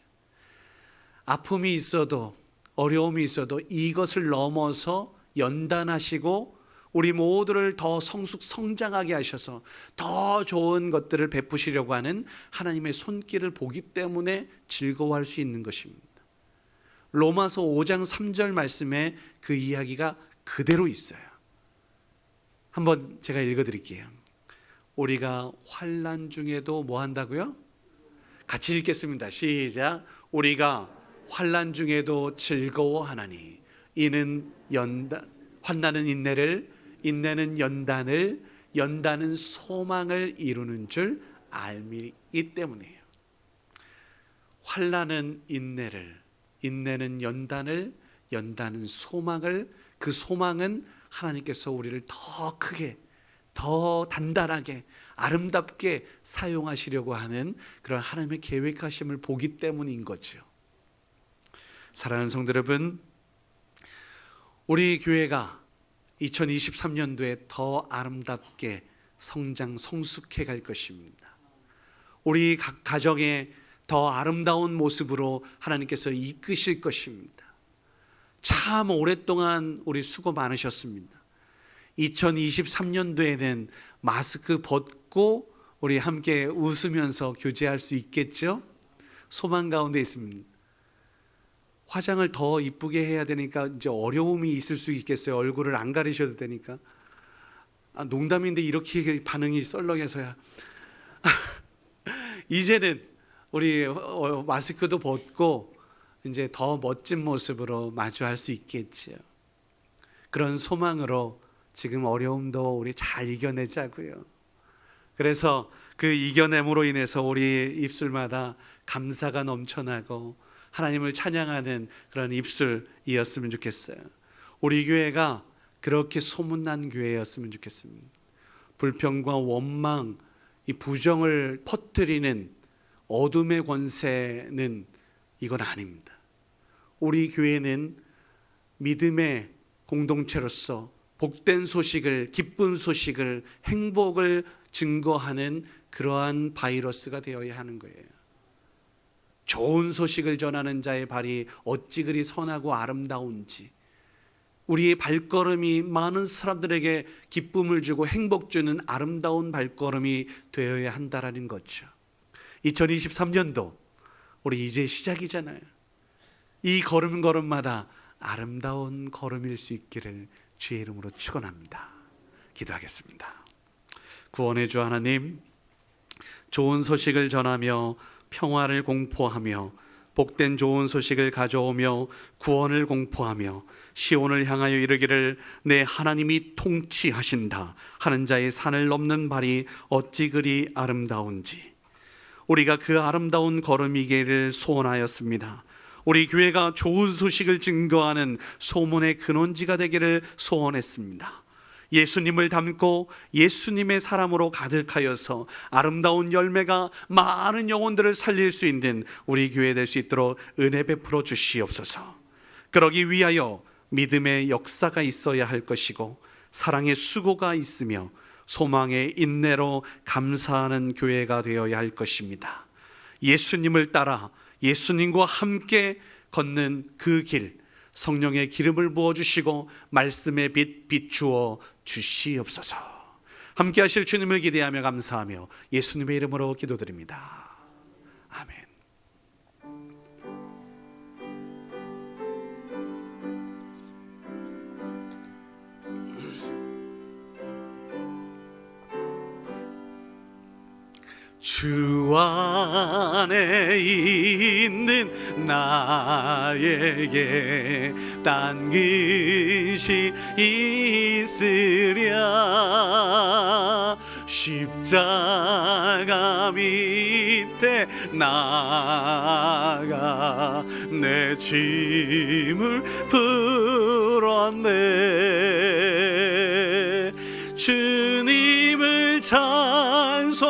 아픔이 있어도 어려움이 있어도 이것을 넘어서 연단하시고 우리 모두를 더 성장하게 하셔서 더 좋은 것들을 베푸시려고 하는 하나님의 손길을 보기 때문에 즐거워할 수 있는 것입니다. 로마서 5장 3절 말씀에 그 이야기가 그대로 있어요. 한번 제가 읽어드릴게요. 우리가 환난 중에도 뭐 한다고요? 같이 읽겠습니다. 시작. 우리가 환난 중에도 즐거워하나니 이는 환난은 인내를, 인내는 연단을, 연단은 소망을 이루는 줄 알미기 때문이에요. 환난은 인내를, 인내는 연단을, 연단은 소망을, 그 소망은 하나님께서 우리를 더 크게, 더 단단하게, 아름답게 사용하시려고 하는 그런 하나님의 계획하심을 보기 때문인 거죠. 사랑하는 성도 여러분, 우리 교회가 2023년도에 더 아름답게 성장 성숙해 갈 것입니다. 우리 각 가정에 더 아름다운 모습으로 하나님께서 이끄실 것입니다. 참 오랫동안 우리 수고 많으셨습니다. 2023년도에는 마스크 벗고 우리 함께 웃으면서 교제할 수 있겠죠? 소망 가운데 있습니다. 화장을 더 이쁘게 해야 되니까 이제 어려움이 있을 수 있겠어요. 얼굴을 안 가리셔도 되니까. 농담인데 이렇게 반응이 썰렁해서야. 이제는 우리 마스크도 벗고 이제 더 멋진 모습으로 마주할 수 있겠죠. 그런 소망으로 지금 어려움도 우리 잘 이겨내자고요. 그래서 그 이겨냄으로 인해서 우리 입술마다 감사가 넘쳐나고 하나님을 찬양하는 그런 입술이었으면 좋겠어요. 우리 교회가 그렇게 소문난 교회였으면 좋겠습니다. 불평과 원망, 이 부정을 퍼뜨리는 어둠의 권세는 이건 아닙니다. 우리 교회는 믿음의 공동체로서 복된 소식을, 기쁜 소식을, 행복을 증거하는 그러한 바이러스가 되어야 하는 거예요. 좋은 소식을 전하는 자의 발이 어찌 그리 선하고 아름다운지, 우리의 발걸음이 많은 사람들에게 기쁨을 주고 행복 주는 아름다운 발걸음이 되어야 한다라는 거죠. 2023년도 우리 이제 시작이잖아요. 이 걸음걸음마다 아름다운 걸음일 수 있기를 주의 이름으로 축원합니다. 기도하겠습니다. 구원의 주 하나님, 좋은 소식을 전하며 평화를 공포하며 복된 좋은 소식을 가져오며 구원을 공포하며 시온을 향하여 이르기를 내 하나님이 통치하신다 하는 자의 산을 넘는 발이 어찌 그리 아름다운지, 우리가 그 아름다운 걸음이기를 소원하였습니다. 우리 교회가 좋은 소식을 증거하는 소문의 근원지가 되기를 소원했습니다. 예수님을 닮고 예수님의 사람으로 가득하여서 아름다운 열매가 많은 영혼들을 살릴 수 있는 우리 교회 될 수 있도록 은혜 베풀어 주시옵소서. 그러기 위하여 믿음의 역사가 있어야 할 것이고 사랑의 수고가 있으며 소망의 인내로 감사하는 교회가 되어야 할 것입니다. 예수님을 따라 예수님과 함께 걷는 그 길, 성령의 기름을 부어주시고 말씀의 빛 비추어 주시옵소서. 함께 하실 주님을 기대하며 감사하며 예수님의 이름으로 기도드립니다. 아멘. 주 안에 있는 나에게 딴 것이 있으랴. 십자가 밑에 나가 내 짐을 풀었네. 주님을 찬송하면서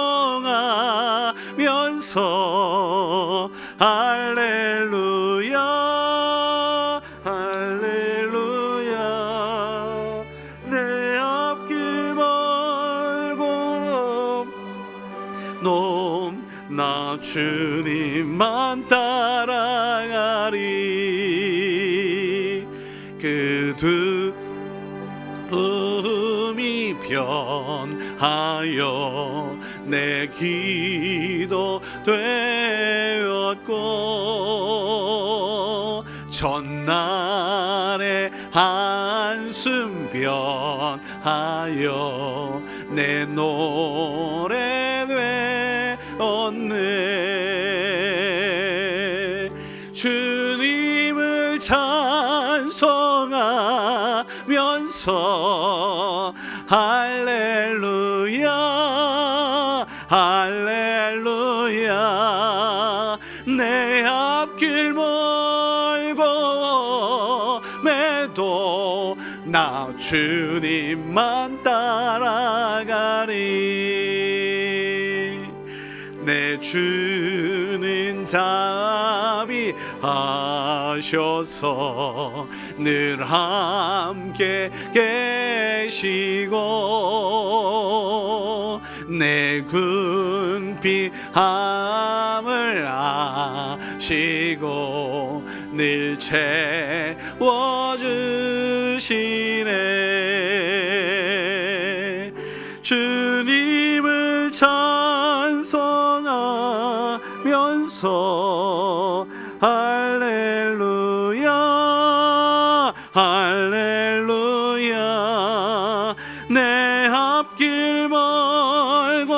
할렐루야 할렐루야. 내 앞길 멀고 나 주님만 따라가리. 그 두음이 변하여 내 기도 되었고 전날의 한숨 변하여 내 노래 되었네. 주님을 찬송하면서 할렐루야 할렐루야. 내 앞길 멀고 매도 나 주님만 따라가리. 내 주는 자비하셔서 늘 함께 계시고 내 궁핍함을 아시고 늘 채워주시네. 주님을 찬송하면서 할렐루야 할렐루야 내 앞길 멀고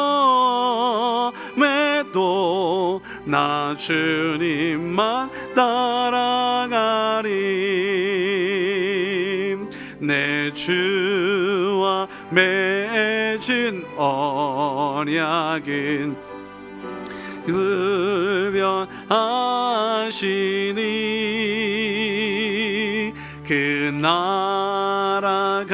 매도 나 주님만 따라가리. 내 주와 맺은 언약은 불변하시니 그 나라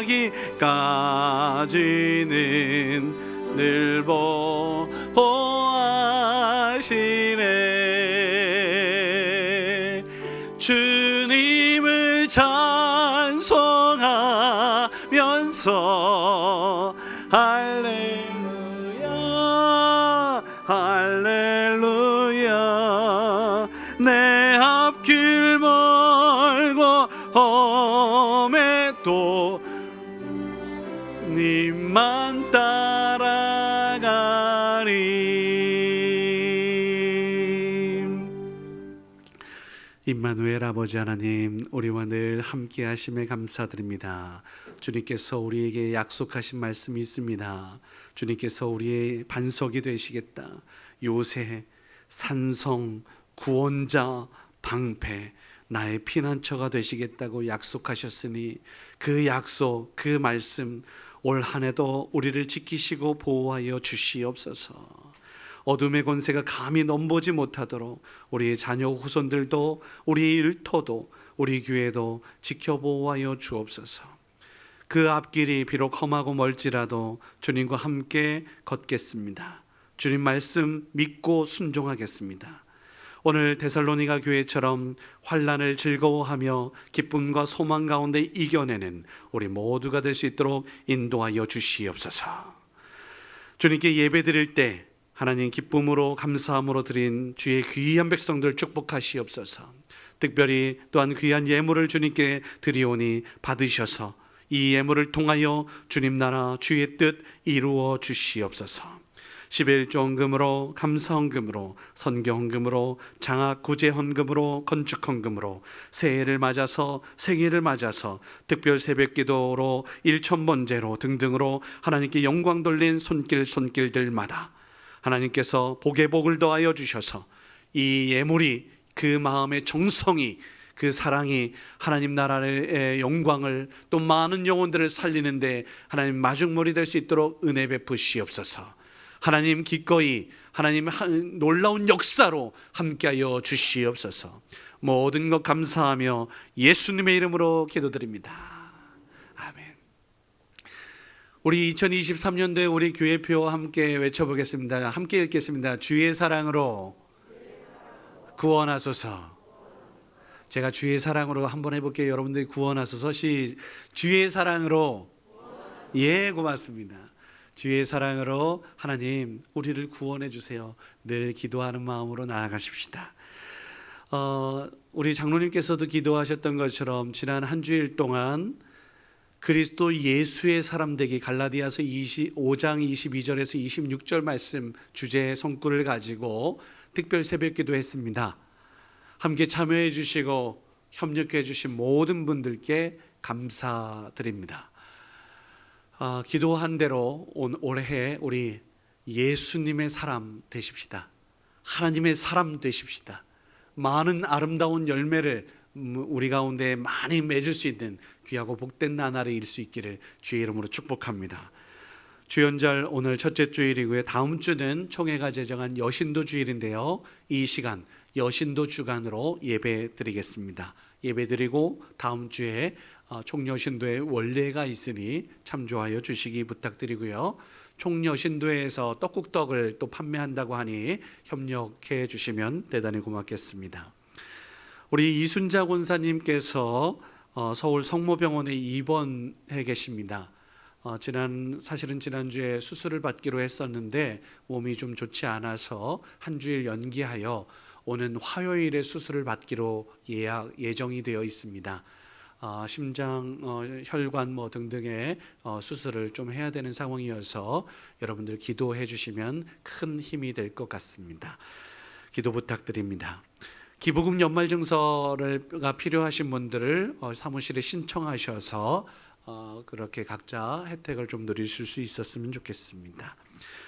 가기까지는 늘 보호하시네. 주님을 찬송하면서 할렐루야 할렐루야 내 앞길 멀고 험해도 님만 따라가리. 임마누엘 아버지 하나님, 우리와 늘 함께 하심에 감사드립니다. 주님께서 우리에게 약속하신 말씀이 있습니다. 주님께서 우리의 반석이 되시겠다. 요새, 산성, 구원자, 방패, 나의 피난처가 되시겠다고 약속하셨으니 그 약속, 그 말씀 올 한 해도 우리를 지키시고 보호하여 주시옵소서. 어둠의 권세가 감히 넘보지 못하도록 우리의 자녀 후손들도 우리의 일터도 우리 교회도 지켜보호하여 주옵소서. 그 앞길이 비록 험하고 멀지라도 주님과 함께 걷겠습니다. 주님 말씀 믿고 순종하겠습니다. 오늘 데살로니가 교회처럼 환난을 즐거워하며 기쁨과 소망 가운데 이겨내는 우리 모두가 될 수 있도록 인도하여 주시옵소서. 주님께 예배드릴 때 하나님 기쁨으로 감사함으로 드린 주의 귀한 백성들 축복하시옵소서. 특별히 또한 귀한 예물을 주님께 드리오니 받으셔서 이 예물을 통하여 주님 나라 주의 뜻 이루어 주시옵소서. 11조헌금으로 감사헌금으로 선교헌금으로 장학 구제헌금으로 건축헌금으로 새해를 맞아서 생일을 맞아서 특별 새벽기도로 일천번제로 등등으로 하나님께 영광 돌린 손길들마다 하나님께서 복에 복을 더하여 주셔서 이 예물이 그 마음의 정성이 그 사랑이 하나님 나라의 영광을 또 많은 영혼들을 살리는데 하나님 마중물이 될 수 있도록 은혜 베푸시옵소서. 하나님 기꺼이 하나님 놀라운 역사로 함께하여 주시옵소서. 모든 것 감사하며 예수님의 이름으로 기도드립니다. 아멘. 우리 2023년도에 우리 교회표와 함께 외쳐보겠습니다. 함께 읽겠습니다. 주의 사랑으로 구원하소서. 제가 주의 사랑으로 한번 해볼게요. 여러분들이 구원하소서. 주의 사랑으로. 예, 고맙습니다. 주의 사랑으로 하나님 우리를 구원해 주세요. 늘 기도하는 마음으로 나아가십시다. 우리 장로님께서도 기도하셨던 것처럼 지난 한 주일 동안 그리스도 예수의 사람 되기 갈라디아서 5장 22절에서 26절 말씀 주제의 성구를 가지고 특별 새벽기도 했습니다. 함께 참여해 주시고 협력해 주신 모든 분들께 감사드립니다. 기도한 대로 올해 우리 예수님의 사람 되십시다. 하나님의 사람 되십시다. 많은 아름다운 열매를 우리 가운데 많이 맺을 수 있는 귀하고 복된 나날이 일 수 있기를 주의 이름으로 축복합니다. 주연절 오늘 첫째 주일이고요. 다음 주는 총회가 제정한 여신도 주일인데요. 이 시간 여신도 주간으로 예배 드리겠습니다. 예배 드리고 다음 주에 총여신도의 원례가 있으니 참조하여 주시기 부탁드리고요. 총여신도에서 떡국떡을 또 판매한다고 하니 협력해 주시면 대단히 고맙겠습니다. 우리 이순자 권사님께서 서울 성모병원에 입원해 계십니다. 사실은 지난주에 수술을 받기로 했었는데 몸이 좀 좋지 않아서 한 주일 연기하여 오는 화요일에 수술을 받기로 예정이 되어 있습니다. 심장, 혈관 등등의 수술을 좀 해야 되는 상황이어서 여러분들 기도해 주시면 큰 힘이 될 것 같습니다. 기도 부탁드립니다. 기부금 연말증서가 필요하신 분들을 사무실에 신청하셔서 그렇게 각자 혜택을 좀 누리실 수 있었으면 좋겠습니다.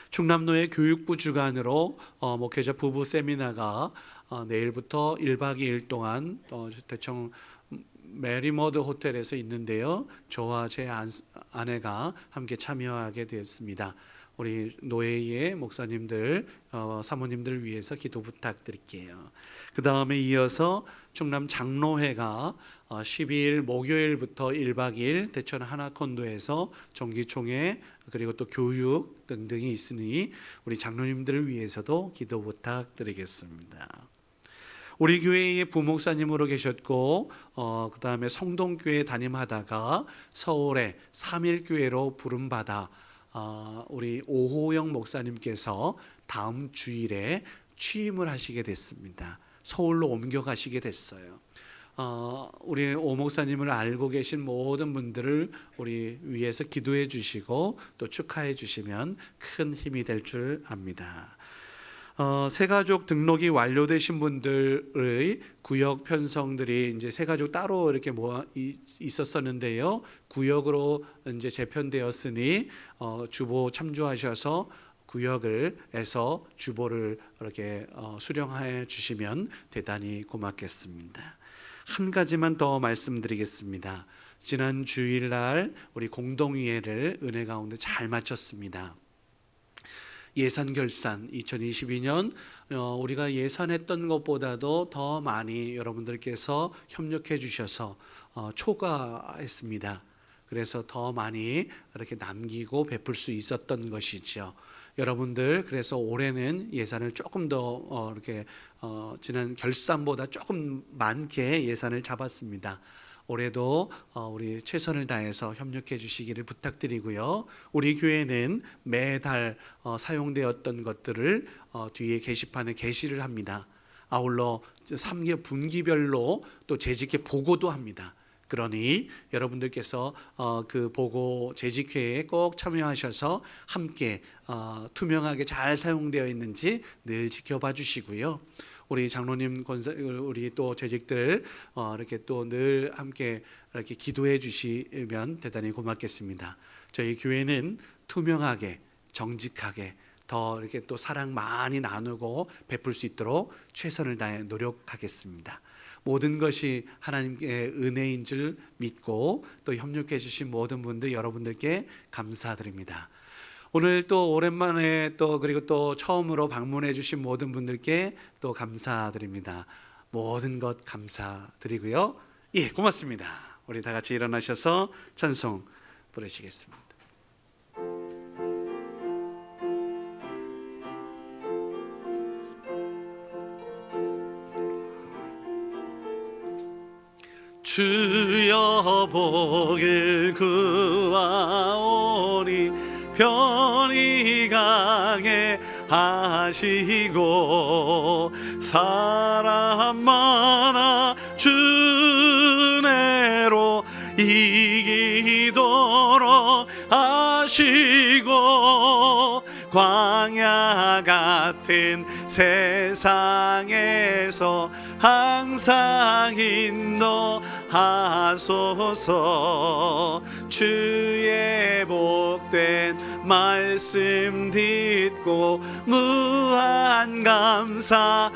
충남노회 교육부 주관으로 목회자 부부 세미나가 내일부터 1박 2일 동안 대청 메리머드 호텔에서 있는데요. 저와 제 아내가 함께 참여하게 되었습니다. 우리 노회의 목사님들, 사모님들 위해서 기도 부탁드릴게요. 그 다음에 이어서 충남 장로회가 12일 목요일부터 1박 2일 대천 하나콘도에서 정기총회 그리고 또 교육 등등이 있으니 우리 장로님들을 위해서도 기도 부탁드리겠습니다. 우리 교회의 부목사님으로 계셨고 그 다음에 성동교회 담임하다가 서울의 삼일교회로 부름받아 우리 오호영 목사님께서 다음 주일에 취임을 하시게 됐습니다. 서울로 옮겨가시게 됐어요. 우리 오 목사님을 알고 계신 모든 분들을 우리 위해서 기도해 주시고 또 축하해 주시면 큰 힘이 될 줄 압니다. 새가족 등록이 완료되신 분들의 구역 편성들이 이제 새가족 따로 이렇게 있었었는데요. 구역으로 이제 재편되었으니 주보 참조하셔서 구역에서 주보를 이렇게 수령해 주시면 대단히 고맙겠습니다. 한 가지만 더 말씀드리겠습니다. 지난 주일날 우리 공동의회를 은혜 가운데 잘 마쳤습니다. 예산 결산 2022년 우리가 예산했던 것보다도 더 많이 여러분들께서 협력해 주셔서 초과했습니다. 그래서 더 많이 이렇게 남기고 베풀 수 있었던 것이죠. 여러분들 그래서 올해는 예산을 조금 더 이렇게 지난 결산보다 조금 많게 예산을 잡았습니다. 올해도 우리 최선을 다해서 협력해 주시기를 부탁드리고요. 우리 교회는 매달 사용되었던 것들을 뒤에 게시판에 게시를 합니다. 아울러 3개 분기별로 또 재직회 보고도 합니다. 그러니 여러분들께서 그 보고 재직회에 꼭 참여하셔서 함께 투명하게 잘 사용되어 있는지 늘 지켜봐 주시고요. 우리 장로님, 우리 또 재직들 이렇게 또 늘 함께 이렇게 기도해 주시면 대단히 고맙겠습니다. 저희 교회는 투명하게 정직하게 더 이렇게 또 사랑 많이 나누고 베풀 수 있도록 최선을 다해 노력하겠습니다. 모든 것이 하나님의 은혜인 줄 믿고 또 협력해 주신 모든 분들 여러분들께 감사드립니다. 오늘 또 오랜만에 또 그리고 또 처음으로 방문해 주신 모든 분들께 또 감사드립니다. 모든 것 감사드리고요. 예, 고맙습니다. 우리 다 같이 일어나셔서 찬송 부르시겠습니다. 주여 보길 구하오니 편히 가게 하시고 사람 많아 주내로 이기도록 하시고 광야 같은 세상에서 항상 인도하소서. 주의 복된 말씀 듣고 무한 감사합니다.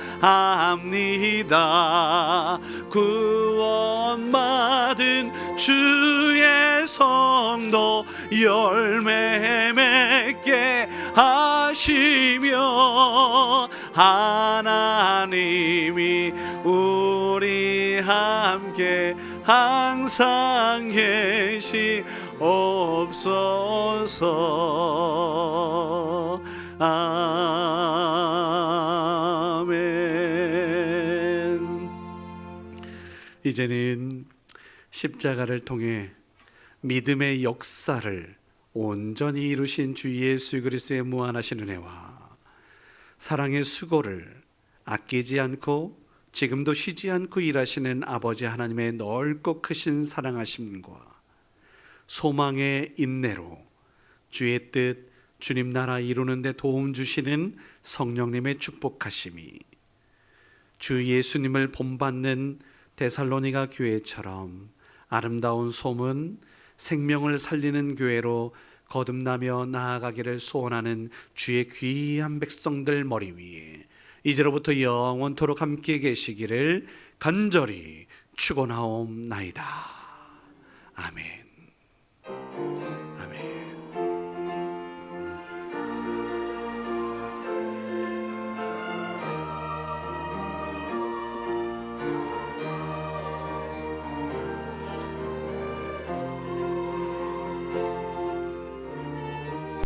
구원받은 주의 성도 열매 맺게 하시며 하나님이 우리 함께 항상 계시 주옵소서. 아멘. 이제는 십자가를 통해 믿음의 역사를 온전히 이루신 주 예수 그리스도의 무한하신 은혜와 사랑의 수고를 아끼지 않고 지금도 쉬지 않고 일하시는 아버지 하나님의 넓고 크신 사랑하심과 소망의 인내로 주의 뜻 주님 나라 이루는 데 도움 주시는 성령님의 축복하심이 주 예수님을 본받는 데살로니가 교회처럼 아름다운 소문, 생명을 살리는 교회로 거듭나며 나아가기를 소원하는 주의 귀한 백성들 머리 위에 이제로부터 영원토록 함께 계시기를 간절히 축원하옵나이다. 아멘.